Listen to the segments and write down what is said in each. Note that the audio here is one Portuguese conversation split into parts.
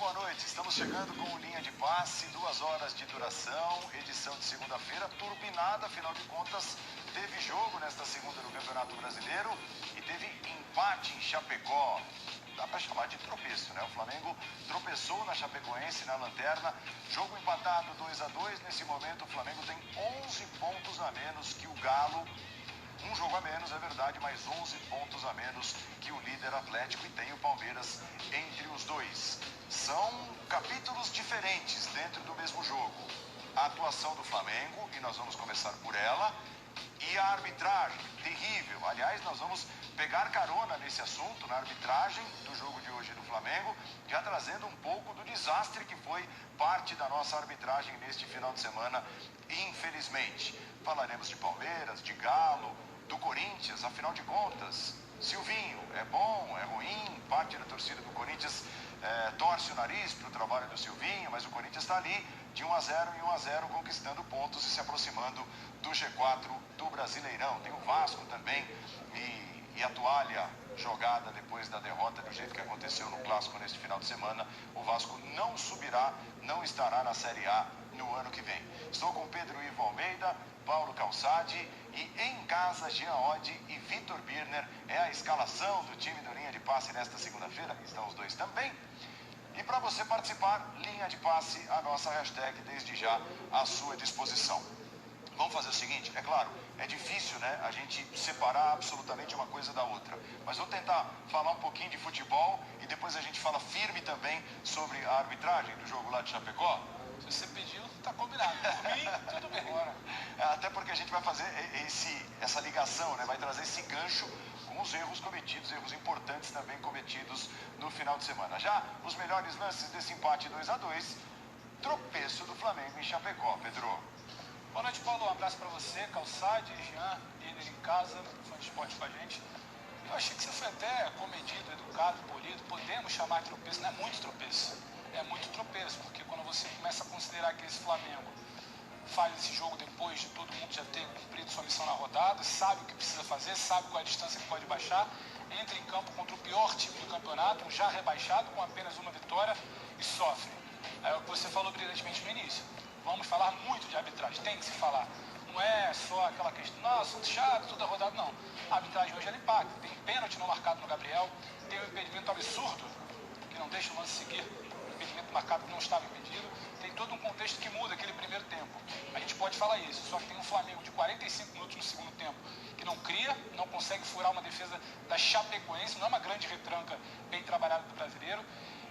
boa noite. Estamos chegando com o Linha de Passe, 2 horas de duração, edição de segunda-feira, turbinada, afinal de contas, teve jogo nesta segunda do Campeonato Brasileiro e teve empate em Chapecó. Dá para chamar de tropeço, né? O Flamengo tropeçou na Chapecoense, na lanterna, jogo empatado 2-2. Nesse momento, o Flamengo tem 11 pontos a menos que o Galo. Um jogo a menos, é verdade, mas 11 pontos a menos que o líder Atlético, e tem o Palmeiras entre os dois. São capítulos diferentes dentro do mesmo jogo. A atuação do Flamengo, e nós vamos começar por ela, e a arbitragem, terrível. Aliás, nós vamos pegar carona nesse assunto, na arbitragem do jogo de hoje do Flamengo, já trazendo um pouco do desastre que foi parte da nossa arbitragem neste final de semana, infelizmente. Falaremos de Palmeiras, de Galo, do Corinthians, afinal de contas, Silvinho, é bom, é ruim? Parte da torcida do Corinthians torce o nariz para o trabalho do Silvinho, mas o Corinthians está ali de 1-0 em 1-0, conquistando pontos e se aproximando do G4 do Brasileirão. Tem o Vasco também e a toalha jogada depois da derrota do jeito que aconteceu no Clássico neste final de semana. O Vasco não subirá, não estará na Série A no ano que vem. Estou com Pedro Ivo Almeida, Paulo Calçade e em casa Jean Oddi e Vitor Birner. É a escalação do time do Linha de Passe nesta segunda-feira. Estão os dois também. E para você participar, Linha de Passe, a nossa hashtag desde já à sua disposição. Vamos fazer o seguinte, é claro, é difícil, né, a gente separar absolutamente uma coisa da outra. Mas vou tentar falar um pouquinho de futebol e depois a gente fala firme também sobre a arbitragem do jogo lá de Chapecó. Se você pediu, tá combinado. Por mim, tudo bem. Bora. Até porque a gente vai fazer essa ligação, né, vai trazer esse gancho com os erros cometidos, erros importantes também cometidos no final de semana. Já os melhores lances desse empate 2-2, tropeço do Flamengo em Chapecó, Pedro. Boa noite, Paulo. Um abraço para você, Calçade, Jean, Birner em casa, fã de esporte com a gente. Eu achei que você foi até comedido, educado, polido. Podemos chamar de tropeço, não é muito tropeço. É muito tropeço, porque quando você começa a considerar que esse Flamengo faz esse jogo depois de todo mundo já ter cumprido sua missão na rodada, sabe o que precisa fazer, sabe qual é a distância que pode baixar, entra em campo contra o pior time do campeonato, já rebaixado, com apenas uma vitória, e sofre. É o que você falou brilhantemente no início. Vamos falar muito de arbitragem, tem que se falar. Não é só aquela questão, não, assunto chato, toda rodada, não. A arbitragem hoje ela impacta. Tem pênalti não marcado no Gabriel, tem um impedimento absurdo, que não deixa o lance seguir, impedimento marcado que não estava impedido. Tem todo um contexto que muda aquele primeiro tempo. A gente pode falar isso, só que tem um Flamengo de 45 minutos no segundo tempo, que não cria, não consegue furar uma defesa da Chapecoense, não é uma grande retranca bem trabalhada do brasileiro.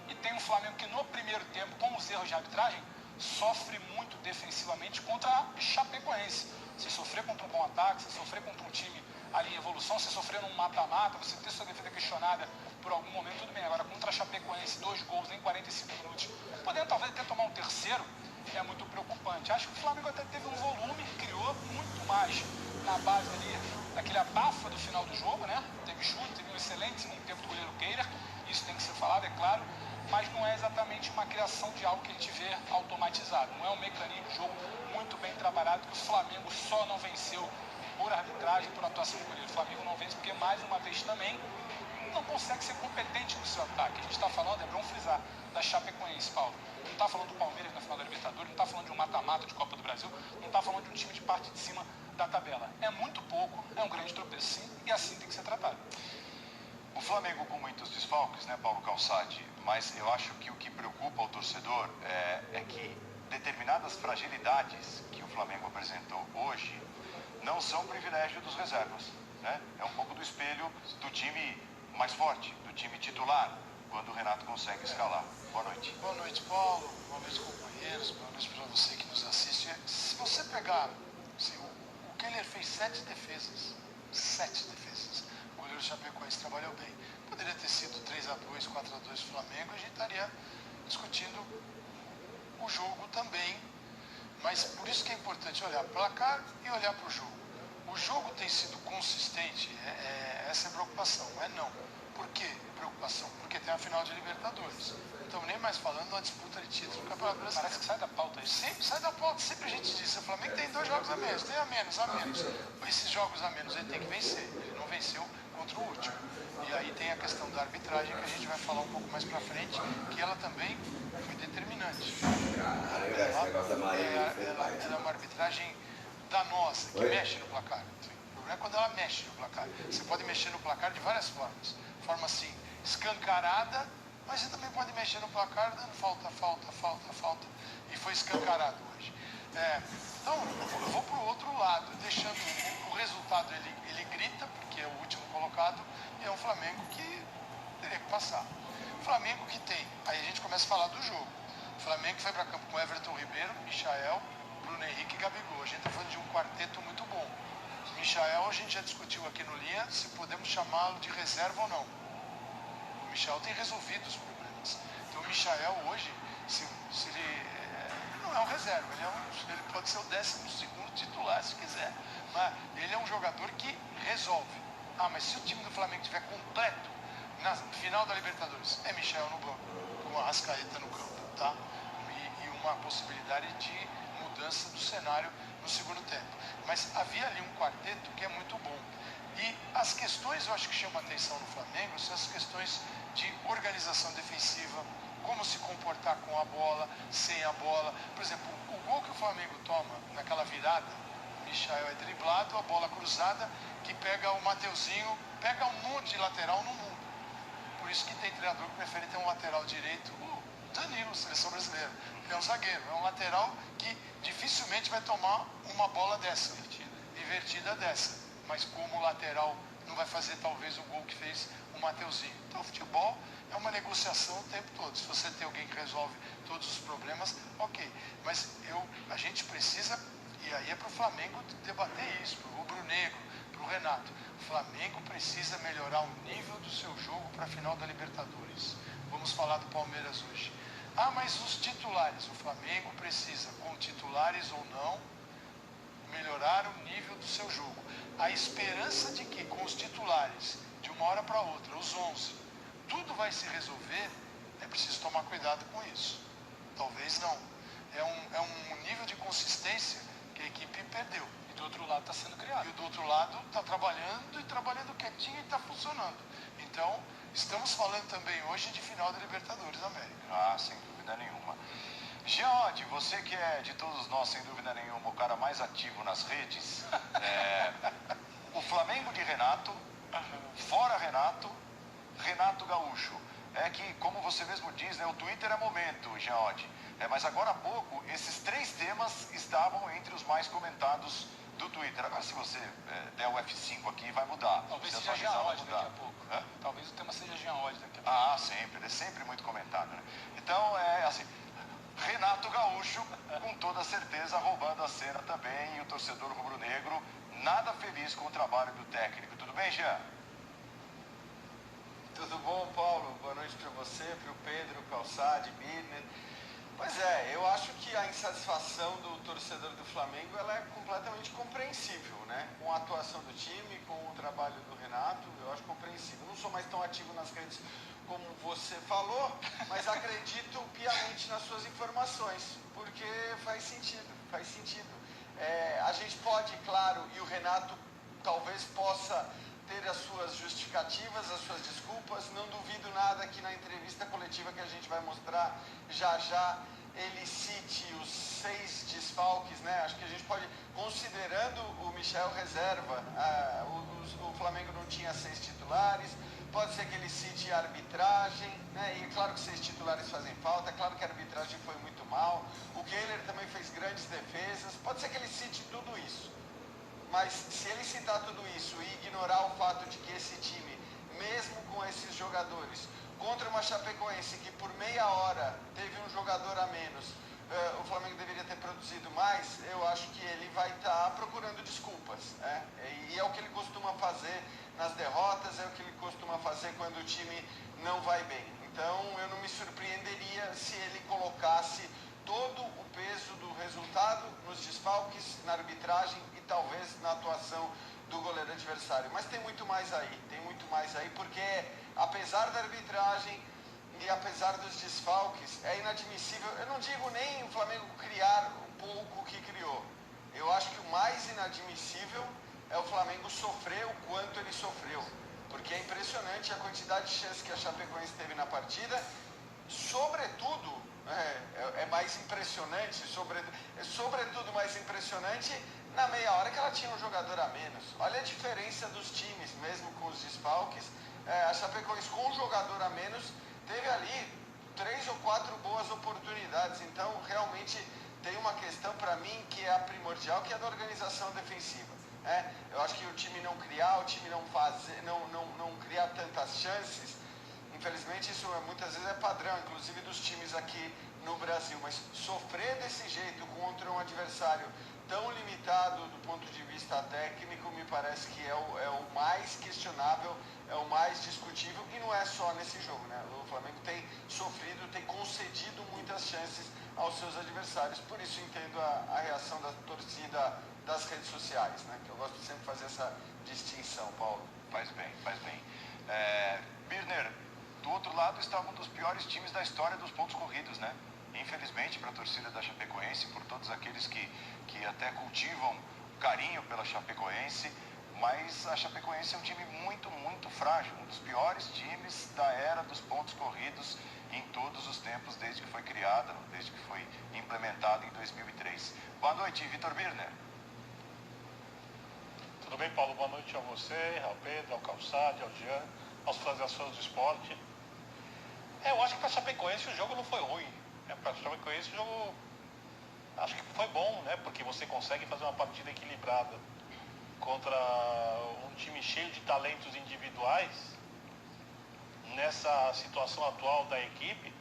E tem um Flamengo que no primeiro tempo, com os erros de arbitragem, sofre muito defensivamente contra a Chapecoense. Se sofrer contra um bom ataque, se sofrer contra um time ali em evolução, se sofrer num mata-mata, você ter sua defesa questionada por algum momento, tudo bem. Agora, contra a Chapecoense, 2 gols em 45 minutos, podendo talvez até tomar um terceiro, é muito preocupante. Acho que o Flamengo até teve um volume, criou muito mais na base ali, daquele abafa do final do jogo, né? Teve chute, teve um excelente segundo tempo do goleiro Kehler, isso tem que ser falado, é claro, mas não é exatamente uma criação de algo que a gente vê automatizado. Não é um mecanismo de jogo muito bem trabalhado, que o Flamengo só não venceu por arbitragem, por atuação do goleiro. O Flamengo não vence porque, mais uma vez também, não consegue ser competente no seu ataque. A gente está falando, é bom frisar, da Chapecoense, Paulo. Não está falando do Palmeiras na final da Libertadores, não está falando de um mata-mata de Copa do Brasil, não está falando de um time de parte de cima da tabela. É muito pouco, é um grande tropeço, sim, e assim tem que ser tratado. O Flamengo com muitos desfalques, né, Paulo Calçade? Mas eu acho que o que preocupa o torcedor é que determinadas fragilidades que o Flamengo apresentou hoje não são privilégio dos reservas, né? É um pouco do espelho do time mais forte, do time titular, quando o Renato consegue escalar. Boa noite. Boa noite, Paulo. Boa noite, companheiros. Boa noite para você que nos assiste. Se você pegar, o Kehler fez 7 defesas. 7 defesas. O goleiro Chapecoense trabalhou bem. Poderia ter sido 3-2, 4-2 Flamengo, a gente estaria discutindo o jogo também. Mas por isso que é importante olhar para o placar e olhar para o jogo. O jogo tem sido consistente, essa é a preocupação, não é não. Por que preocupação? Porque tem a final de Libertadores. Não estamos nem mais falando de uma disputa de título do Campeonato Brasileiro. Parece que sai da pauta isso. Sempre sai da pauta, sempre a gente diz, o Flamengo tem 2 jogos a menos, tem a menos. Esses jogos a menos ele tem que vencer, ele não venceu contra o último. E aí tem a questão da arbitragem, que a gente vai falar um pouco mais pra frente, que ela também árbitra é uma arbitragem danosa, que mexe no placar. O problema é quando ela mexe no placar. Você pode mexer no placar de várias formas. Forma assim, escancarada, mas você também pode mexer no placar dando falta. E foi escancarado hoje. Então, eu vou para o outro lado, deixando o resultado, ele grita, porque é o último colocado, e é um Flamengo que teria que passar. Flamengo que tem, aí a gente começa a falar do jogo. O Flamengo foi para campo com Everton Ribeiro, Michael, Bruno Henrique e Gabigol. A gente está falando de um quarteto muito bom. O Michael, a gente já discutiu aqui no Linha se podemos chamá-lo de reserva ou não. O Michael tem resolvido os problemas. Então o Michael hoje, se ele não é um reserva, ele pode ser o 12º titular se quiser. Mas ele é um jogador que resolve. Mas se o time do Flamengo estiver completo na final da Libertadores, é Michael no banco, com a Arrascaeta no campo, tá? E uma possibilidade de mudança do cenário no segundo tempo. Mas havia ali um quarteto que é muito bom. E as questões, eu acho que chamam a atenção no Flamengo, são as questões de organização defensiva, como se comportar com a bola, sem a bola. Por exemplo, o gol que o Flamengo toma naquela virada, o Michael é driblado, a bola cruzada, que pega o Mateuzinho, pega um monte de lateral no mundo. Por isso que tem treinador que prefere ter um lateral direito, o Danilo, seleção brasileira. Ele é um zagueiro, é um lateral que dificilmente vai tomar uma bola dessa, invertida dessa. Mas como lateral não vai fazer talvez o gol que fez o Mateuzinho. Então o futebol é uma negociação o tempo todo. Se você tem alguém que resolve todos os problemas, ok. Mas a gente precisa, e aí é para o Flamengo debater isso, para o Rubro Negro, para o Renato. O Flamengo precisa melhorar o nível do seu jogo para a final da Libertadores. Vamos falar do Palmeiras hoje. Mas os titulares, o Flamengo precisa, com titulares ou não, melhorar o nível do seu jogo. A esperança de que com os titulares, de uma hora para outra, os 11, tudo vai se resolver, é preciso tomar cuidado com isso. Talvez não. É um nível de consistência que a equipe perdeu. E do outro lado está sendo criado. E do outro lado está trabalhando quietinho e está funcionando. Então, estamos falando também hoje de final da Libertadores da América. Sem dúvida nenhuma. Jean, você que é de todos nós, sem dúvida nenhuma, o cara mais ativo nas redes, o Flamengo de Renato, fora Renato, Renato Gaúcho. É que, como você mesmo diz, né, o Twitter é momento, Jean. Mas agora há pouco, esses 3 temas estavam entre os mais comentados do Twitter. Agora, se você der o F5 aqui, vai mudar. Talvez seja Jean Oddi daqui a pouco. Talvez o tema seja Jean Oddi daqui a pouco. Sempre. Ele é sempre muito comentado, né? Então, assim, Renato Gaúcho, com toda certeza, roubando a cena também. E o torcedor rubro-negro, nada feliz com o trabalho do técnico. Tudo bem, Jean? Tudo bom, Paulo? Boa noite para você, para o Pedro, Calçade, Birner. Pois é, eu acho que a insatisfação do torcedor do Flamengo ela é completamente compreensível, né? Com a atuação do time, com o trabalho do Renato, eu acho compreensível. Não sou mais tão ativo nas redes como você falou, mas acredito piamente nas suas informações, porque faz sentido. A gente pode, claro, e o Renato talvez possa ter as suas justificativas, as suas desculpas. Não duvido nada que na entrevista coletiva que a gente vai mostrar já ele cite os 6 desfalques, né? Acho que a gente pode, considerando o Michael reserva, o Flamengo não tinha 6 titulares, pode ser que ele cite a arbitragem, né? E é claro que 6 titulares fazem falta, é claro que a arbitragem foi muito mal, o Kehler também fez grandes defesas, pode ser que ele cite tudo isso. Mas se ele citar tudo isso e ignorar o fato de que esse time, mesmo com esses jogadores, contra uma Chapecoense que por meia hora teve um jogador a menos, o Flamengo deveria ter produzido mais, eu acho que ele vai estar procurando desculpas. E é o que ele costuma fazer nas derrotas, é o que ele costuma fazer quando o time não vai bem. Então eu não me surpreenderia se ele colocasse todo o peso do resultado nos desfalques, na arbitragem e talvez na atuação do goleiro adversário. Mas tem muito mais aí, porque apesar da arbitragem e apesar dos desfalques, é inadmissível. Eu não digo nem o Flamengo criar um pouco o que criou. Eu acho que o mais inadmissível é o Flamengo sofrer o quanto ele sofreu. Porque é impressionante a quantidade de chances que a Chapecoense teve na partida. Sobretudo, é mais mais impressionante, sobretudo mais impressionante, na meia hora que ela tinha um jogador a menos. Olha a diferença dos times, mesmo com os desfalques. A Chapecoense com um jogador a menos teve ali 3 ou 4 boas oportunidades. Então, realmente, tem uma questão para mim que é a primordial, que é a da organização defensiva. Eu acho que o time não criar, o time não criar tantas chances. Infelizmente, isso muitas vezes é padrão, inclusive dos times aqui no Brasil. Mas sofrer desse jeito contra um adversário tão limitado do ponto de vista técnico, me parece que é o mais questionável, é o mais discutível, e não é só nesse jogo, né? O Flamengo tem sofrido, tem concedido muitas chances aos seus adversários, por isso entendo a reação da torcida das redes sociais, né? Que eu gosto de sempre fazer essa distinção, Paulo. Faz bem. Birner, do outro lado está um dos piores times da história dos pontos corridos, né? Infelizmente, para a torcida da Chapecoense, por todos aqueles que até cultivam carinho pela Chapecoense, mas a Chapecoense é um time muito, muito frágil, um dos piores times da era dos pontos corridos em todos os tempos, desde que foi criada, desde que foi implementada em 2003. Boa noite, Vitor Birner. Tudo bem, Paulo? Boa noite a você, ao Pedro, ao Calçade, ao Jean, aos fãs do esporte. Eu acho que para a Chapecoense o jogo não foi ruim. Para a Chapecoense o jogo acho que foi bom, né? Porque você consegue fazer uma partida equilibrada contra um time cheio de talentos individuais. Nessa situação atual da equipe,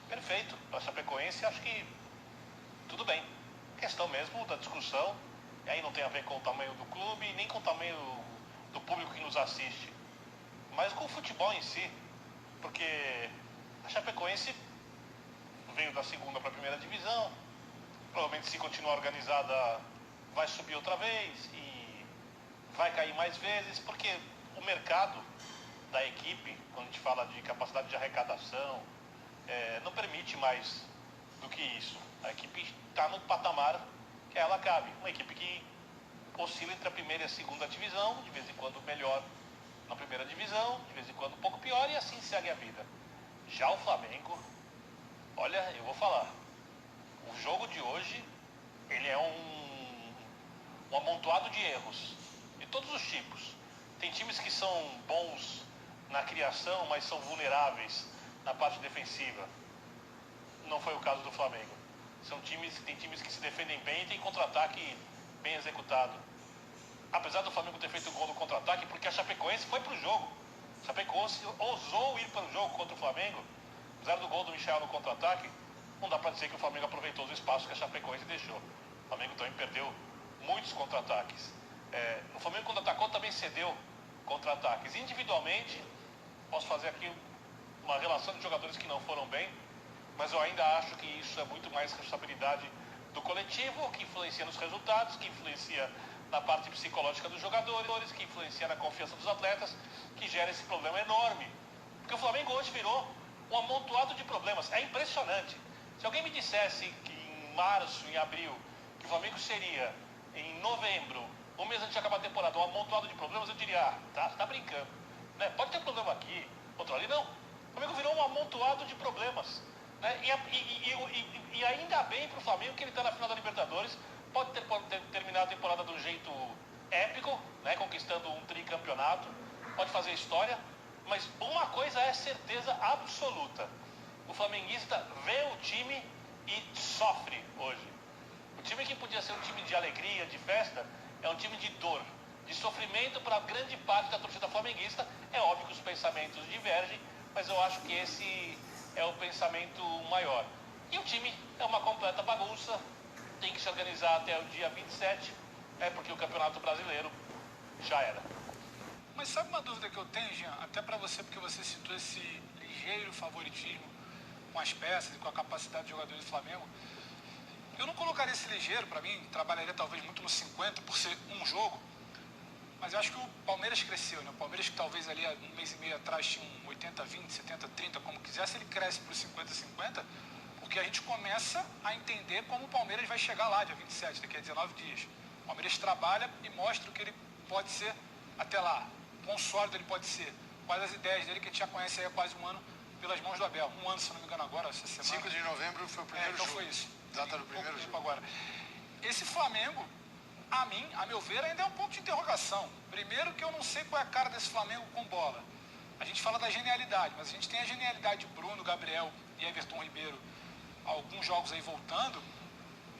perfeito. Para a Chapecoense acho que tudo bem. Questão mesmo da discussão, e aí não tem a ver com o tamanho do clube, nem com o tamanho do público que nos assiste, mas com o futebol em si. Porque a Chapecoense veio da segunda para a primeira divisão, provavelmente se continuar organizada vai subir outra vez e vai cair mais vezes, porque o mercado da equipe, quando a gente fala de capacidade de arrecadação, não permite mais do que isso. A equipe está no patamar que ela cabe, uma equipe que oscila entre a primeira e a segunda divisão, de vez em quando melhor na primeira divisão, de vez em quando um pouco pior, e assim segue a vida. Já o Flamengo, olha, eu vou falar, o jogo de hoje, ele é um amontoado de erros, de todos os tipos. Tem times que são bons na criação, mas são vulneráveis na parte defensiva. Não foi o caso do Flamengo. Tem times que se defendem bem e tem contra-ataque bem executado. Apesar do Flamengo ter feito o gol no contra-ataque, porque a Chapecoense foi para o jogo. A Chapecoense ousou ir para o jogo contra o Flamengo. Apesar do gol do Michel no contra-ataque, não dá para dizer que o Flamengo aproveitou os espaços que a Chapecoense deixou. O Flamengo também perdeu muitos contra-ataques. O Flamengo, quando atacou, também cedeu contra-ataques. Individualmente, posso fazer aqui uma relação de jogadores que não foram bem, mas eu ainda acho que isso é muito mais responsabilidade do coletivo, que influencia nos resultados, que influencia na parte psicológica dos jogadores, que influencia na confiança dos atletas, que gera esse problema enorme. Porque o Flamengo hoje virou um amontoado de problemas. É impressionante. Se alguém me dissesse que em março, em abril, que o Flamengo seria, em novembro, um mês antes de acabar a temporada, um amontoado de problemas, eu diria, tá brincando. Né? Pode ter problema aqui, outro ali, não. O Flamengo virou um amontoado de problemas. Né? E ainda bem para o Flamengo que ele está na final da Libertadores, pode ter terminado a temporada de um jeito épico, né? Conquistando um tricampeonato, pode fazer história, mas uma coisa é certeza absoluta: o flamenguista vê o time e sofre hoje. O time que podia ser um time de alegria, de festa, é um time de dor, de sofrimento para grande parte da torcida flamenguista. É óbvio que os pensamentos divergem, mas eu acho que esse é o pensamento maior. E o time é uma completa bagunça, tem que se organizar até o dia 27, porque o Campeonato Brasileiro já era. Mas sabe uma dúvida que eu tenho, Jean? Até para você, porque você citou esse ligeiro favoritismo com as peças e com a capacidade de jogadores do Flamengo. Eu não colocaria esse ligeiro, para mim, trabalharia talvez muito no 50 por ser um jogo, mas eu acho que o Palmeiras cresceu, né? O Palmeiras, que talvez ali há um mês e meio atrás tinha um 80-20, 70-30, como quisesse, ele cresce para o 50-50, porque a gente começa a entender como o Palmeiras vai chegar lá, dia 27, daqui a 19 dias. O Palmeiras trabalha e mostra o que ele pode ser até lá, quão sólido ele pode ser, quais as ideias dele, que a gente já conhece aí há quase um ano pelas mãos do Abel. Um ano, se não me engano, agora, essa semana. 5 de novembro foi o primeiro então jogo. foi isso. Data do primeiro jogo. Agora, esse Flamengo, a meu ver, ainda é um ponto de interrogação. Primeiro que eu não sei qual é a cara desse Flamengo com bola. A gente fala da genialidade, mas a gente tem a genialidade de Bruno, Gabriel e Everton Ribeiro, alguns jogos aí voltando,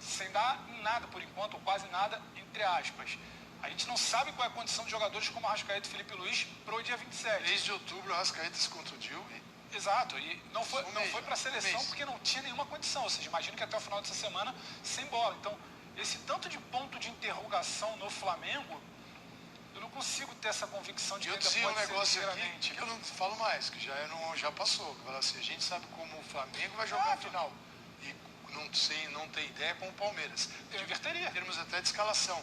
sem dar em nada por enquanto, ou quase nada, entre aspas. A gente não sabe qual é a condição de jogadores como Arrascaeta e Felipe Luiz pro dia 27. Desde outubro, o Arrascaeta se contundiu e... Exato, e não foi para a seleção porque não tinha nenhuma condição. Ou seja, imagino que até o final dessa semana sem bola. Então, esse tanto de ponto de interrogação no Flamengo, eu não consigo ter essa convicção de que ainda dizia um pode ser negócio aqui inteiramente. que eu não falo mais, que já passou. Que fala assim, a gente sabe como o Flamengo vai jogar a final. E não tem ideia com o Palmeiras. Eu inverteria. Em termos até de escalação.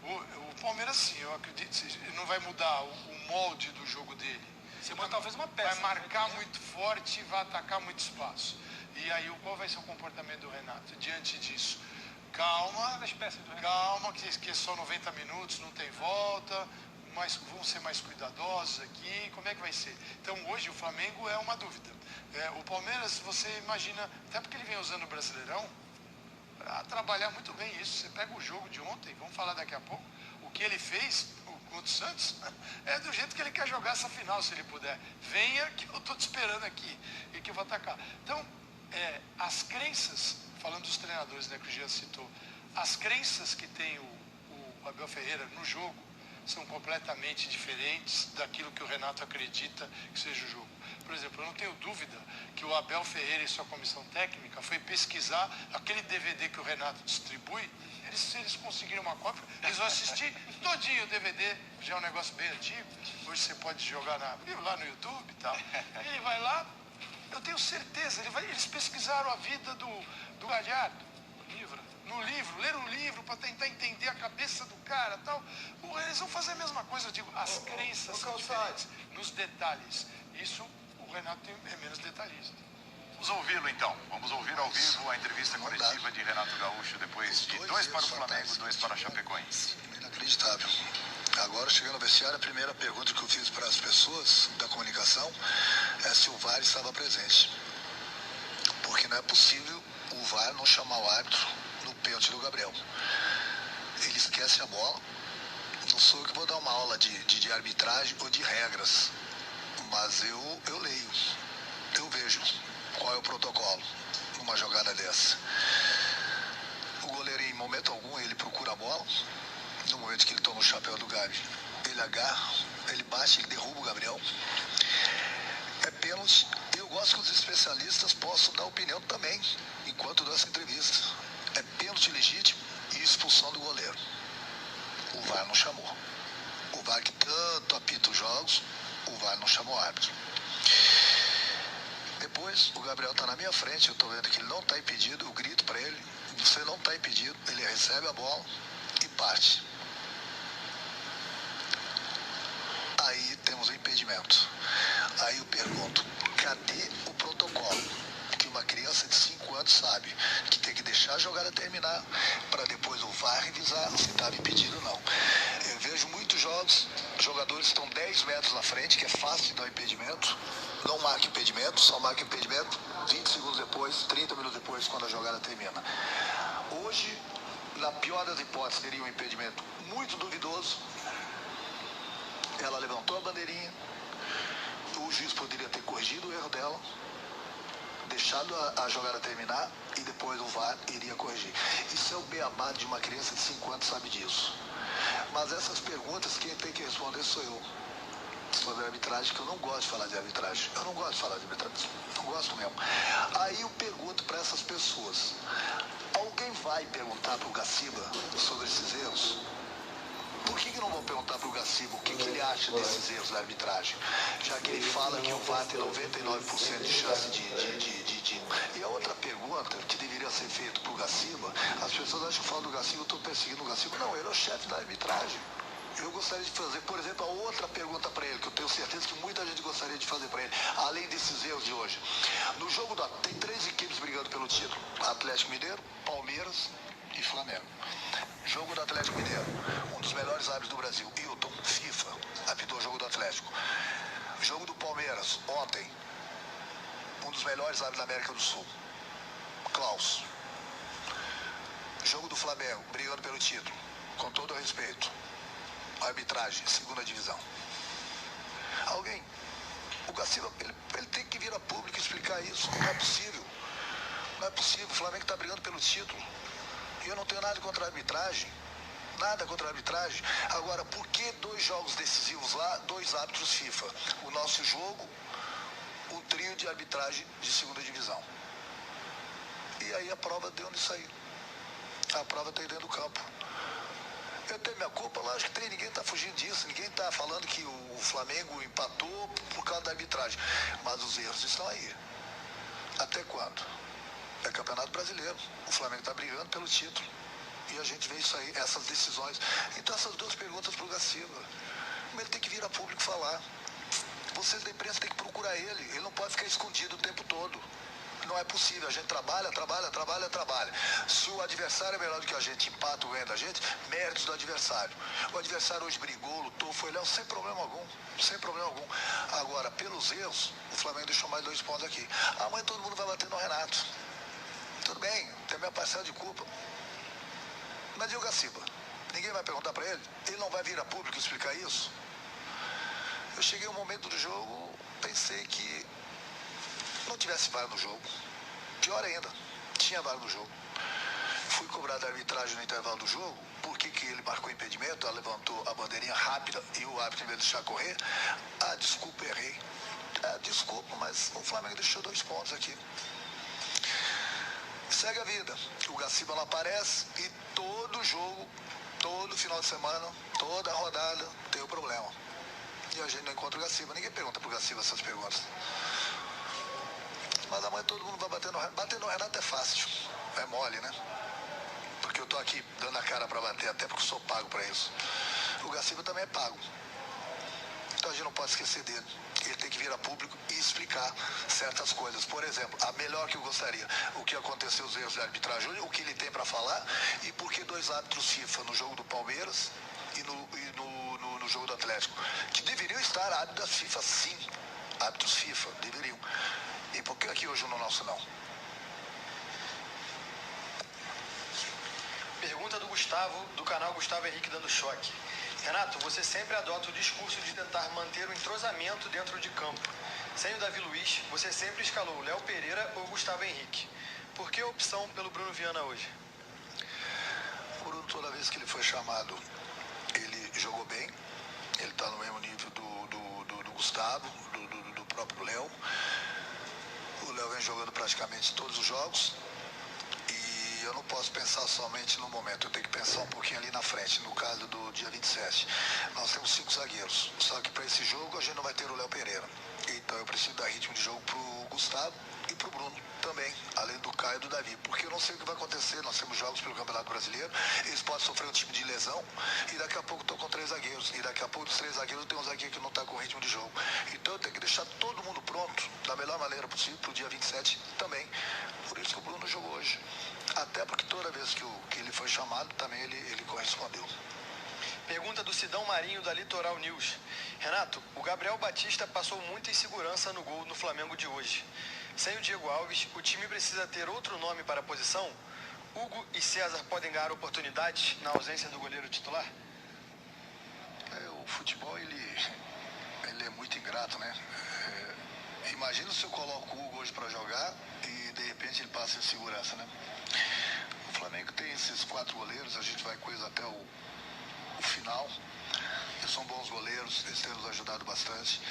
O Palmeiras, sim, eu acredito, não vai mudar o molde do jogo dele. Você manda talvez uma peça. Vai marcar muito forte e vai atacar muito espaço. E aí, qual vai ser o comportamento do Renato diante disso? Calma, que é só 90 minutos, não tem volta, mas vão ser mais cuidadosos aqui, como é que vai ser? Então, hoje, o Flamengo é uma dúvida. O Palmeiras, você imagina, até porque ele vem usando o Brasileirão, para trabalhar muito bem isso. Você pega o jogo de ontem, vamos falar daqui a pouco, o que ele fez contra o Santos, é do jeito que ele quer jogar essa final, se ele puder. Venha que eu estou te esperando aqui e que eu vou atacar. Então, as crenças, falando dos treinadores, né, que o Jean citou, as crenças que tem o Abel Ferreira no jogo são completamente diferentes daquilo que o Renato acredita que seja o jogo. Por exemplo, eu não tenho dúvida que o Abel Ferreira e sua comissão técnica foi pesquisar aquele DVD que o Renato distribui. Se eles conseguirem uma cópia, eles vão assistir todinho o DVD, já é um negócio bem antigo. Hoje você pode jogar lá no YouTube e tal. Ele vai lá, eu tenho certeza, eles pesquisaram a vida do Galhardo no livro, leram o livro para tentar entender a cabeça do cara e tal. Eles vão fazer a mesma coisa, eu digo, as crenças são diferentes nos detalhes. Isso o Renato é menos detalhista. Vamos ouvi-lo então. Vamos ouvir ao vivo a entrevista coletiva de Renato Gaúcho depois de 2 para o Flamengo, 2 para a Chapecoense. Inacreditável. Agora, chegando no vestiário, a primeira pergunta que eu fiz para as pessoas da comunicação é se o VAR estava presente. Porque não é possível o VAR não chamar o árbitro no pênalti do Gabriel. Ele esquece a bola. Não sou eu que vou dar uma aula de arbitragem ou de regras, mas eu leio, eu vejo qual é o protocolo numa jogada dessa. O goleiro, em momento algum, ele procura a bola. No momento que ele toma o chapéu do Gabi, ele agarra, ele bate, ele derruba o Gabriel. É pênalti. Eu gosto que os especialistas possam dar opinião também, enquanto dessa entrevista. É pênalti legítimo e expulsão do goleiro. O VAR não chamou. O VAR que tanto apita os jogos, o VAR não chamou o árbitro. Depois, o Gabriel está na minha frente, eu estou vendo que ele não está impedido, eu grito para ele, você não está impedido, ele recebe a bola e parte. Aí temos o impedimento. Aí eu pergunto, cadê o protocolo? Que uma criança de 5 anos sabe que tem que deixar a jogada terminar para depois o VAR revisar se estava impedido ou não. Eu vejo muitos jogos, jogadores estão 10 metros na frente, que é fácil de dar impedimento, não marca impedimento, só marca impedimento 20 segundos depois, 30 minutos depois, quando a jogada termina. Hoje, na pior das hipóteses, teria um impedimento muito duvidoso. Ela levantou a bandeirinha, o juiz poderia ter corrigido o erro dela, deixado a jogada terminar e depois o VAR iria corrigir. Isso é o beabá de uma criança de 5 anos, sabe disso. Mas essas perguntas, quem tem que responder sou eu. Sobre a arbitragem, que eu não gosto de falar de arbitragem. Eu não gosto de falar de arbitragem. Não gosto mesmo. Aí eu pergunto para essas pessoas. Alguém vai perguntar para o Gaciba sobre esses erros? Por que não vão perguntar para o Gaciba o que ele acha desses erros da arbitragem? Já que ele fala que o VAR tem 99% de chance de... E a outra pergunta que deveria ser feita para o Gaciba, as pessoas acham que eu falo do Gaciba, eu estou perseguindo o Gaciba. Não, ele é o chefe da arbitragem. Eu gostaria de fazer, por exemplo, a outra pergunta para ele, que eu tenho certeza que muita gente gostaria de fazer para ele, além desses erros de hoje. No jogo tem 3 equipes brigando pelo título: Atlético Mineiro, Palmeiras e Flamengo. Jogo do Atlético Mineiro, um dos melhores árbitros do Brasil, Hilton, FIFA, apitou o jogo do Atlético. Jogo do Palmeiras, ontem, dos melhores árbitros da América do Sul. Klaus. Jogo do Flamengo, brigando pelo título. Com todo o respeito. Arbitragem, segunda divisão. Alguém, o Gaciba, ele tem que vir a público e explicar isso. Não é possível. Não é possível. O Flamengo está brigando pelo título. E eu não tenho nada contra a arbitragem. Nada contra a arbitragem. Agora, por que 2 jogos decisivos lá, 2 árbitros FIFA? O nosso jogo, o trio de arbitragem de segunda divisão. E aí a prova deu nisso aí. A prova está aí dentro do campo. Eu tenho minha culpa, lógico que tem, ninguém está fugindo disso, ninguém está falando que o Flamengo empatou por causa da arbitragem. Mas os erros estão aí. Até quando? É Campeonato Brasileiro. O Flamengo está brigando pelo título. E a gente vê isso aí, essas decisões. Então essas 2 perguntas para o Gaciba. Ele tem que vir a público falar. Vocês da imprensa têm que procurar ele. Ele não pode ficar escondido o tempo todo. Não é possível. A gente trabalha. Se o adversário é melhor do que a gente, empata o ganho da gente, méritos do adversário. O adversário hoje brigou, lutou, foi leal, sem problema algum. Sem problema algum. Agora, pelos erros, o Flamengo deixou mais 2 pontos aqui. Amanhã todo mundo vai bater no Renato. Tudo bem, tem minha parcela de culpa. Mas e o Gaciba? Ninguém vai perguntar para ele? Ele não vai vir a público explicar isso? Eu cheguei ao momento do jogo, pensei que não tivesse VAR no jogo. Pior ainda, tinha VAR no jogo. Fui cobrar da arbitragem no intervalo do jogo, porque que ele marcou impedimento, ela levantou a bandeirinha rápida e o árbitro, em vez de deixar correr, desculpa, errei. Desculpa, mas o Flamengo deixou 2 pontos aqui. Segue a vida. O Gaciba não aparece e todo jogo, todo final de semana, toda rodada tem o problema. E a gente não encontra o Gaciba. Ninguém pergunta pro Gaciba essas perguntas. Mas amanhã todo mundo vai bater no Renato. Bater no Renato é fácil. É mole, né? Porque eu tô aqui dando a cara para bater, até porque eu sou pago para isso. O Gaciba também é pago. Então a gente não pode esquecer dele. Ele tem que vir a público e explicar certas coisas. Por exemplo, a melhor que eu gostaria, o que aconteceu, os erros de arbitragem, o que ele tem para falar e por que 2 árbitros FIFA no jogo do Palmeiras e no jogo do Atlético, que deveriam estar árbitros da FIFA, sim. Árbitros FIFA, deveriam. E por que aqui hoje no nosso não? Pergunta do Gustavo, do canal Gustavo Henrique Dando Choque. Renato, você sempre adota o discurso de tentar manter o entrosamento dentro de campo. Sem o Davi Luiz, você sempre escalou Léo Pereira ou Gustavo Henrique. Por que a opção pelo Bruno Viana hoje? O Bruno, toda vez que ele foi chamado, ele jogou bem. Ele está no mesmo nível do Gustavo, do próprio Léo. O Léo vem jogando praticamente todos os jogos. E eu não posso pensar somente no momento, eu tenho que pensar um pouquinho ali na frente, no caso do dia 27. Nós temos 5 zagueiros, só que para esse jogo a gente não vai ter o Léo Pereira. Então eu preciso dar ritmo de jogo pro Gustavo e pro Bruno também, além do Caio e do Davi. Porque eu não sei o que vai acontecer, nós temos jogos pelo Campeonato Brasileiro, eles podem sofrer um tipo de lesão e daqui a pouco estão com 3 zagueiros. E daqui a pouco dos 3 zagueiros tem um zagueiro que não está com ritmo de jogo. Então eu tenho que deixar todo mundo pronto, da melhor maneira possível, pro dia 27 também. Por isso que o Bruno jogou hoje. Até porque toda vez que ele foi chamado, também ele correspondeu. Pergunta do Sidão Marinho, da Litoral News. Renato, o Gabriel Batista passou muita insegurança no gol no Flamengo de hoje. Sem o Diego Alves, o time precisa ter outro nome para a posição? Hugo e César podem ganhar oportunidades na ausência do goleiro titular? O futebol, ele é muito ingrato, né? Imagina se eu coloco o Hugo hoje para jogar e de repente ele passa insegurança, né? O Flamengo tem esses 4 goleiros, a gente vai com eles até o final. Eles são bons goleiros, eles têm nos ajudado bastante.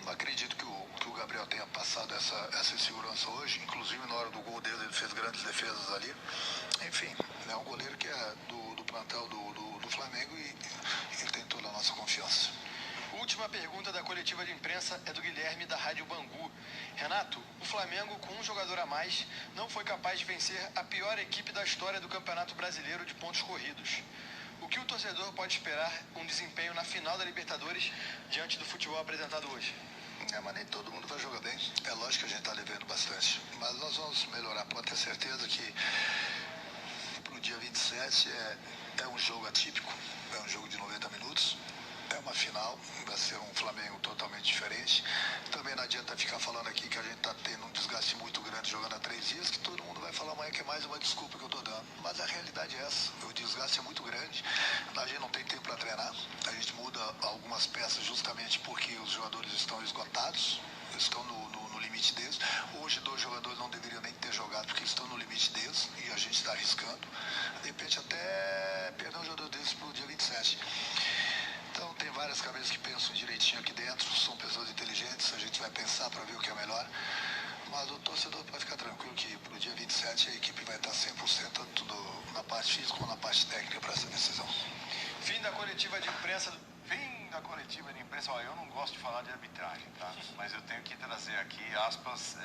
Acredito que o Gabriel tenha passado essa insegurança hoje, inclusive na hora do gol dele ele fez grandes defesas ali. Enfim, é um goleiro que é do plantel do Flamengo e ele tem toda a nossa confiança. Última pergunta da coletiva de imprensa é do Guilherme, da Rádio Bangu. Renato, o Flamengo, com um jogador a mais, não foi capaz de vencer a pior equipe da história do Campeonato Brasileiro de pontos corridos. O que o torcedor pode esperar um desempenho na final da Libertadores diante do futebol apresentado hoje? Mas nem todo mundo vai jogar bem. É lógico que a gente está devendo bastante. Mas nós vamos melhorar. Pode ter certeza que para o dia 27 é um jogo atípico. É um jogo de 90 minutos. É uma final, vai ser um Flamengo totalmente diferente. Também não adianta ficar falando aqui que a gente está tendo um desgaste muito grande jogando há 3 dias, que todo mundo vai falar amanhã que é mais uma desculpa que eu estou dando. Mas a realidade é essa, o desgaste é muito grande, a gente não tem tempo para treinar, a gente muda algumas peças justamente porque os jogadores estão esgotados, estão no limite deles. Hoje 2 jogadores não deveriam nem ter jogado porque estão no limite deles e a gente está arriscando. De repente até perder um jogador desses para o dia 27. Então tem várias cabeças que pensam direitinho aqui dentro, são pessoas inteligentes, a gente vai pensar para ver o que é melhor. Mas o torcedor pode ficar tranquilo que para o dia 27 a equipe vai estar 100% tanto na parte física como na parte técnica para essa decisão. Fim da coletiva de imprensa. Fim da coletiva de imprensa. Olha, eu não gosto de falar de arbitragem, tá? Mas eu tenho que trazer aqui aspas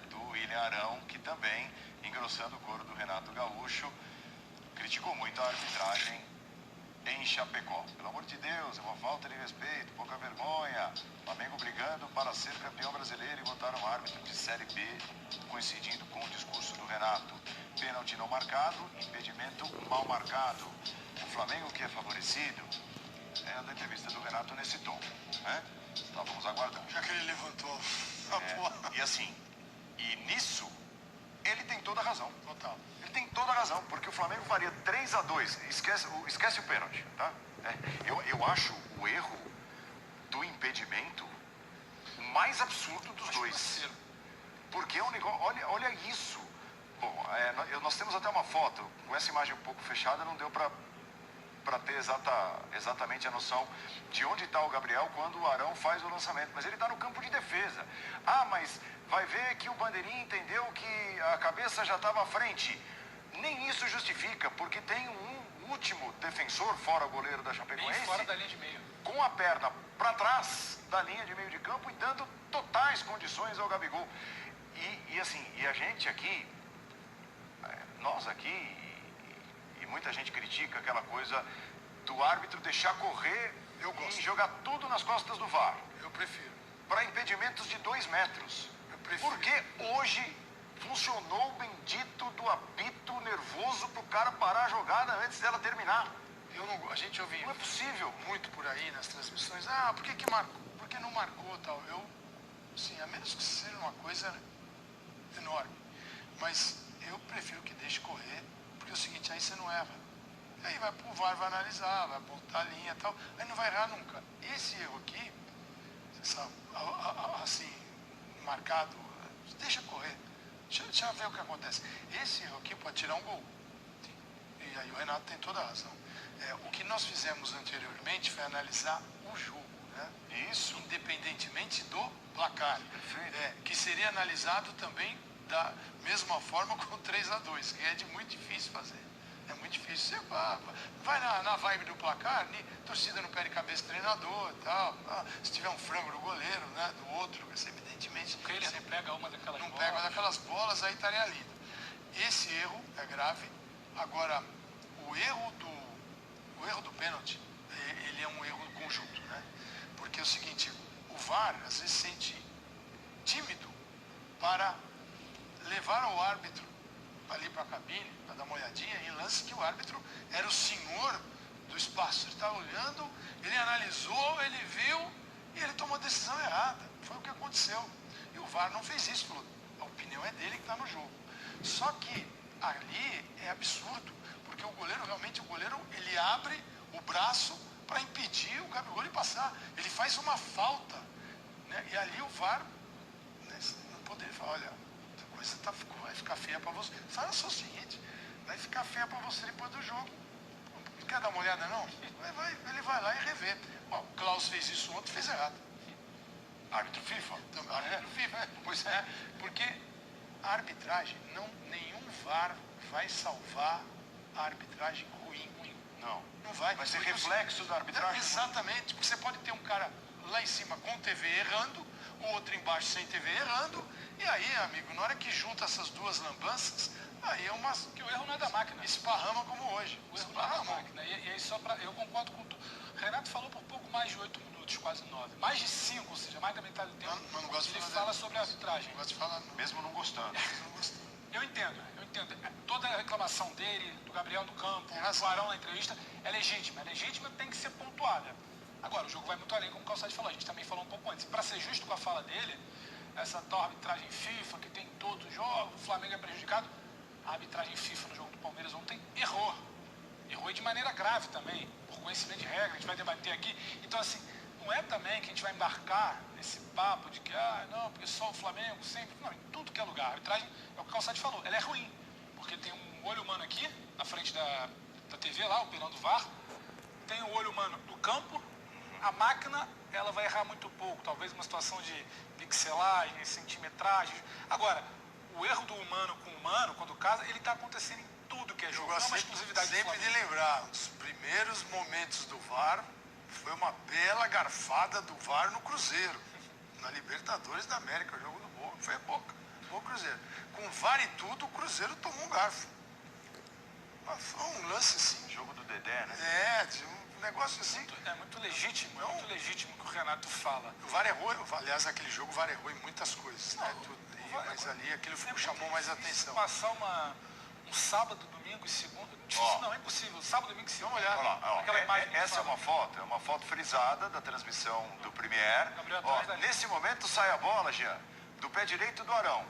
do William Arão, que também, engrossando o coro do Renato Gaúcho, criticou muito a arbitragem em Chapecó. Pelo amor de Deus, é uma falta de respeito, pouca vergonha. Flamengo brigando para ser campeão brasileiro e botar um árbitro de Série B, coincidindo com o discurso do Renato. Pênalti não marcado, impedimento mal marcado. O Flamengo que é favorecido, é a entrevista do Renato nesse tom, né? Estávamos aguardando. Já que ele levantou a porra. E assim, e nisso, ele tem toda a razão. Total. Ele tem toda a razão, porque o Flamengo faria 3-2. Esquece o pênalti, tá? Eu acho o erro do impedimento o mais absurdo dos dois. Porque é um negócio, olha isso. Bom, nós temos até uma foto, com essa imagem um pouco fechada, não deu para ter exatamente a noção de onde está o Gabriel quando o Arão faz o lançamento. Mas ele está no campo de defesa. Ah, mas vai ver que o bandeirinha entendeu que a cabeça já estava à frente. Nem isso justifica, porque tem um último defensor, fora o goleiro da Chapecoense, fora da linha de meio, com a perna para trás da linha de meio de campo e dando totais condições ao Gabigol. E assim, e a gente aqui, nós aqui, e muita gente critica aquela coisa do árbitro deixar correr e jogar tudo nas costas do VAR. Eu prefiro. Para impedimentos de 2 metros. Eu prefiro. Porque hoje funcionou o bendito do apito nervoso pro cara parar a jogada antes dela terminar. A gente ouve Não é possível. muito por aí nas transmissões. Ah, por que marcou? Por que não marcou tal? Sim, a menos que seja uma coisa enorme. Mas eu prefiro que deixe correr, porque é o seguinte, aí você não erra. Aí vai pro VAR, vai analisar, vai botar a linha e tal. Aí não vai errar nunca. Esse erro aqui, assim, marcado, deixa correr. Deixa eu ver o que acontece. Esse erro aqui pode tirar um gol. E aí o Renato tem toda a razão. O que nós fizemos anteriormente foi analisar o jogo, né? Isso. Independentemente do placar. Perfeito. Que seria analisado também da mesma forma com 3-2, que é muito difícil fazer. É muito difícil. Você vai na vibe do placar, torcida não perde cabeça treinador e tal. Se tiver um frango do goleiro, né, do outro, evidentemente. porque ele não pega uma daquelas não bolas. pega daquelas bolas, aí estaria lindo. Esse erro é grave. Agora, o erro do pênalti, ele é um erro conjunto, né? Porque é o seguinte, o VAR às vezes se sente tímido para levar o árbitro ali para a cabine, para dar uma olhadinha, em lance que o árbitro era o senhor do espaço. Ele estava olhando, ele analisou, ele viu e ele tomou a decisão errada. Foi o que aconteceu. E o VAR não fez isso, falou, a opinião é dele que está no jogo. Só que ali é absurdo, porque o goleiro, ele abre o braço para impedir o Gabigol de passar. Ele faz uma falta, né? E ali o VAR, né, não poderia falar, olha, a coisa vai ficar feia para você. Fala só o seguinte, vai ficar feia para você depois do jogo. Não quer dar uma olhada, não? Ele vai lá e revê. Bom, o Klaus fez isso ontem, fez errado. Árbitro FIFA? Árbitro FIFA, pois é. Porque a arbitragem, nenhum VAR vai salvar a arbitragem ruim. Não. Não vai. Vai ser reflexo da arbitragem. Exatamente, porque você pode ter um cara lá em cima com TV errando, o outro embaixo sem TV errando, e aí, amigo, na hora que junta essas duas lambanças, aí é uma... Porque o erro não é da máquina. Esparrama como hoje. O erro não é da máquina. E aí eu concordo com tudo. Renato falou por pouco mais de 8 minutos, quase 9. Mais de 5, ou seja, mais da metade do tempo. Mas não gosto de ele falar fala sobre a arbitragem. Não gosto de falar, não. Mesmo não gostando. Eu entendo. Toda a reclamação dele, do Gabriel no campo, Tem razão. do Arão na entrevista, é legítima. É legítima e tem que ser pontuada. Agora, o jogo vai muito além, como o Calçade falou, a gente também falou um pouco antes. Para ser justo com a fala dele, essa tal arbitragem FIFA, que tem em todos os jogos, o Flamengo é prejudicado, a arbitragem FIFA no jogo do Palmeiras ontem errou. Errou de maneira grave também, por conhecimento de regra, a gente vai debater aqui. Então, assim, não é também que a gente vai embarcar nesse papo de que, não, porque só o Flamengo sempre... Não, em tudo que é lugar. A arbitragem, é o que o Calçade falou, ela é ruim, porque tem um olho humano aqui, na frente da TV lá, operando o VAR, tem o olho humano no campo, a máquina, ela vai errar muito pouco, talvez uma situação de pixelagem, centimetragem. Agora, o erro do humano com o humano, quando casa, ele está acontecendo em tudo que é jogo. Eu gosto sempre de lembrar, os primeiros momentos do VAR foi uma bela garfada do VAR no Cruzeiro, na Libertadores da América, o jogo do Boca, foi a Boca, o Cruzeiro. Com VAR e tudo, o Cruzeiro tomou um garfo. Mas foi um lance assim. Jogo do Dedé, né? Um negócio assim. É muito legítimo, muito legítimo que o Renato fala. O VAR errou, aliás, aquele jogo o VAR errou em muitas coisas, né? Mas ali aquilo chamou mais atenção. Passar um sábado, domingo e segunda. Não, é impossível. Sábado, domingo e segunda. Olha lá, essa é uma foto frisada da transmissão do Premier. Nesse momento sai a bola, Jean, do pé direito do Arão.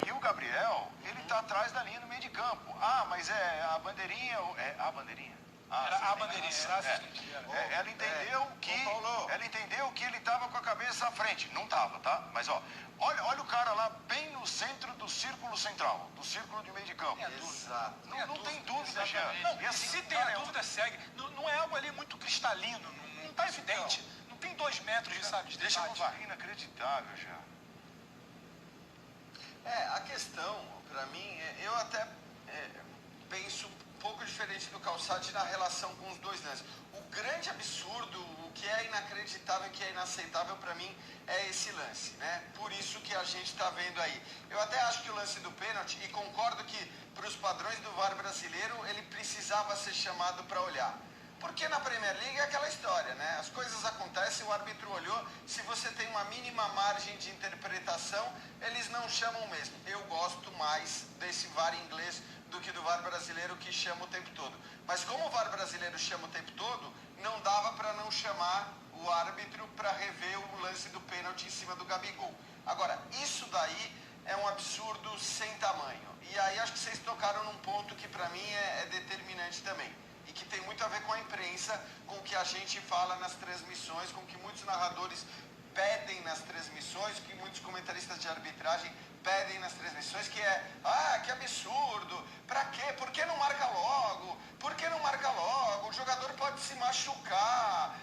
E o Gabriel, ele está atrás da linha no meio de campo. Mas é a bandeirinha. É a bandeirinha? Era a bandeirinha, era assistente. Ela entendeu que ele estava com a cabeça à frente. Não estava, tá? Mas olha o cara lá bem no centro do círculo central, do círculo de meio de campo. Exato. Não tem dúvida, Jean. E assim, se tem a dúvida, segue. Não é algo ali muito cristalino, não está evidente. Não tem 2 metros de sabe. Deixa no VAR inacreditável, Jean. A questão, para mim, eu até penso um pouco diferente do Calçade na relação com os dois lances. O grande absurdo, o que é inacreditável, o que é inaceitável para mim é esse lance, né? Por isso que a gente está vendo aí. Eu até acho que o lance do pênalti, e concordo que para os padrões do VAR brasileiro, ele precisava ser chamado para olhar. Porque na Premier League é aquela história, né? As coisas acontecem, o árbitro olhou, se você tem uma mínima margem de interpretação, eles não chamam mesmo. Eu gosto mais desse VAR inglês do que do VAR brasileiro que chama o tempo todo. Mas como o VAR brasileiro chama o tempo todo, não dava para não chamar o árbitro para rever o lance do pênalti em cima do Gabigol. Agora, isso daí é um absurdo sem tamanho. E aí acho que vocês tocaram num ponto que para mim é determinante também. E que tem muito a ver com a imprensa, com o que a gente fala nas transmissões, com o que muitos narradores pedem nas transmissões, que muitos comentaristas de arbitragem pedem nas transmissões, que que absurdo, pra quê? Por que não marca logo? Por que não marca logo? O jogador pode se machucar,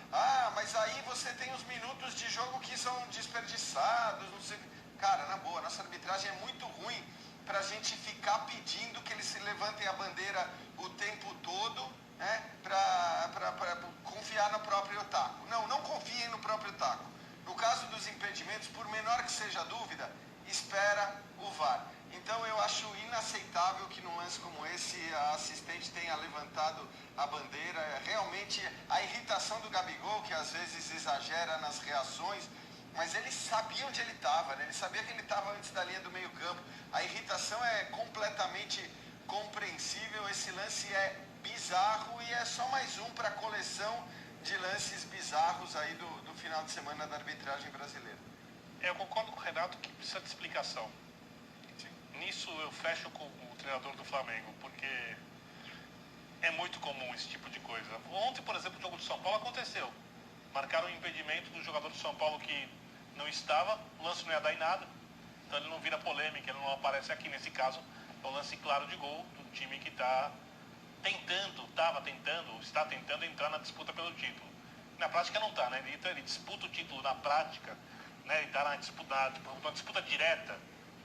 mas aí você tem os minutos de jogo que são desperdiçados, não sei. Cara, na boa, nossa arbitragem é muito ruim pra gente ficar pedindo que eles se levantem a bandeira o tempo todo, né, para confiar no próprio taco. Não confiem no próprio taco. No caso dos impedimentos, por menor que seja a dúvida, espera o VAR. Então eu acho inaceitável que num lance como esse a assistente tenha levantado a bandeira. Realmente a irritação do Gabigol, que às vezes exagera nas reações, mas ele sabia onde ele estava, né? Ele sabia que ele estava antes da linha do meio campo. A irritação é completamente compreensível. Esse lance é bizarro e é só mais um para a coleção de lances bizarros aí do final de semana da arbitragem brasileira. Eu concordo com o Renato que precisa de explicação. Nisso eu fecho com o treinador do Flamengo, porque é muito comum esse tipo de coisa. Ontem, por exemplo, o jogo de São Paulo aconteceu. Marcaram um impedimento do jogador de São Paulo que não estava, o lance não ia dar em nada, então ele não vira polêmica, ele não aparece aqui. Nesse caso, é um lance claro de gol do time que está tentando entrar na disputa pelo título. Na prática não está, né? Ele disputa o título na prática, né? Ele está na disputa direta,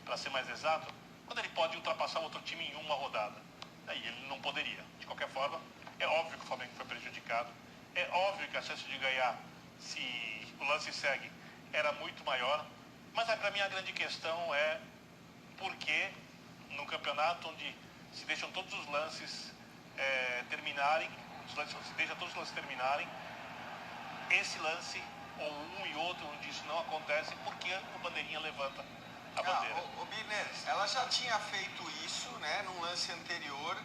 para ser mais exato, quando ele pode ultrapassar o outro time em uma rodada. Aí ele não poderia. De qualquer forma, é óbvio que o Flamengo foi prejudicado. É óbvio que a chance de ganhar, se o lance segue, era muito maior. Mas para mim a grande questão é por que num campeonato onde se deixam todos os lances terminarem, esse lance, ou um e outro, onde isso não acontece, por que o bandeirinha levanta a bandeira? O Birner, ela já tinha feito isso, né, num lance anterior,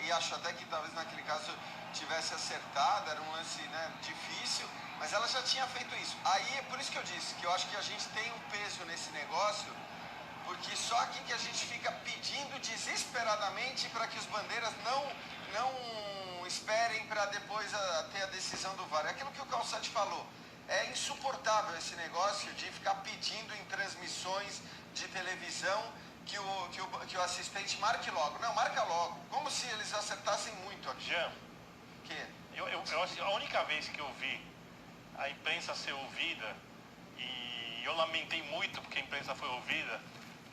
e acho até que talvez naquele caso tivesse acertado, era um lance, né, difícil, mas ela já tinha feito isso. Aí é por isso que eu disse que eu acho que a gente tem um peso nesse negócio, porque só aqui que a gente fica pedindo desesperadamente para que os bandeiras não esperem para depois ter a decisão do VAR. É aquilo que o Calçade falou. É insuportável esse negócio de ficar pedindo em transmissões de televisão que o assistente marque logo. Não, marca logo. Como se eles acertassem muito aqui. Jean, Que? a única vez que eu vi a imprensa ser ouvida, e eu lamentei muito porque a imprensa foi ouvida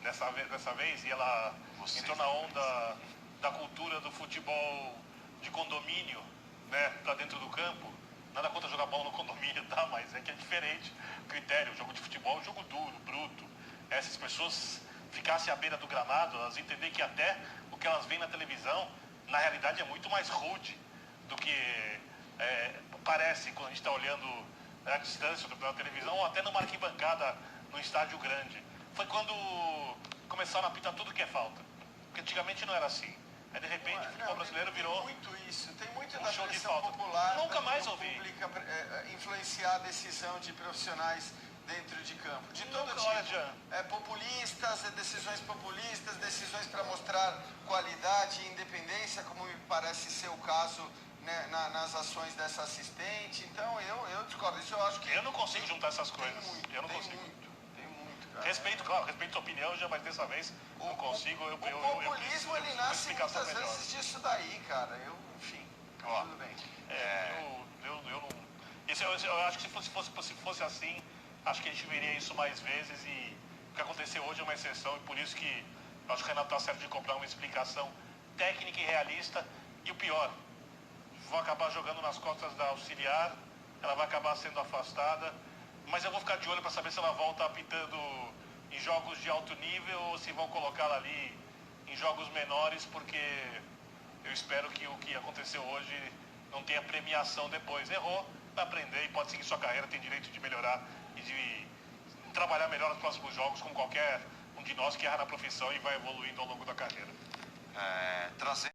dessa vez, e ela entrou na onda da cultura do futebol de condomínio, né, pra dentro do campo. Nada contra jogar bola no condomínio, tá? Mas é que é diferente o critério. O jogo de futebol é um jogo duro, bruto. Essas pessoas ficassem à beira do gramado, elas entendem que até o que elas veem na televisão, na realidade é muito mais rude do que parece quando a gente está olhando à distância da televisão, ou até numa arquibancada no estádio grande. Foi quando começaram a apitar tudo que é falta. Porque antigamente não era assim. Aí de repente o futebol brasileiro virou... Tem muito isso, tem muito um da show de pressão falta. popular, Nunca da mais opinião ouvi. pública influenciar a decisão de profissionais dentro de campo. De todo Nunca, olha, tipo. Jean. Populistas, decisões populistas, decisões para mostrar qualidade e independência, como me parece ser o caso, né, nas ações dessa assistente. Então eu discordo. Isso eu acho que... Eu não consigo juntar essas coisas. Eu não tem consigo. Tem muito, cara. Respeito, claro, respeito a sua opinião, já, mas dessa vez não consigo. O populismo, ele nasce muitas vezes disso daí, cara. Enfim, Ó, tudo bem. Eu não... Eu acho que se fosse assim, acho que a gente veria isso mais vezes, e o que aconteceu hoje é uma exceção, e por isso que eu acho que o Renato está certo de comprar uma explicação técnica e realista. E o pior, vou acabar jogando nas costas da auxiliar, ela vai acabar sendo afastada, mas eu vou ficar de olho para saber se ela volta apitando em jogos de alto nível ou se vão colocá-la ali em jogos menores, porque eu espero que o que aconteceu hoje não tenha premiação depois. Errou, vai aprender e pode seguir sua carreira, tem direito de melhorar e de trabalhar melhor nos próximos jogos, como qualquer um de nós que erra na profissão e vai evoluindo ao longo da carreira. Trazendo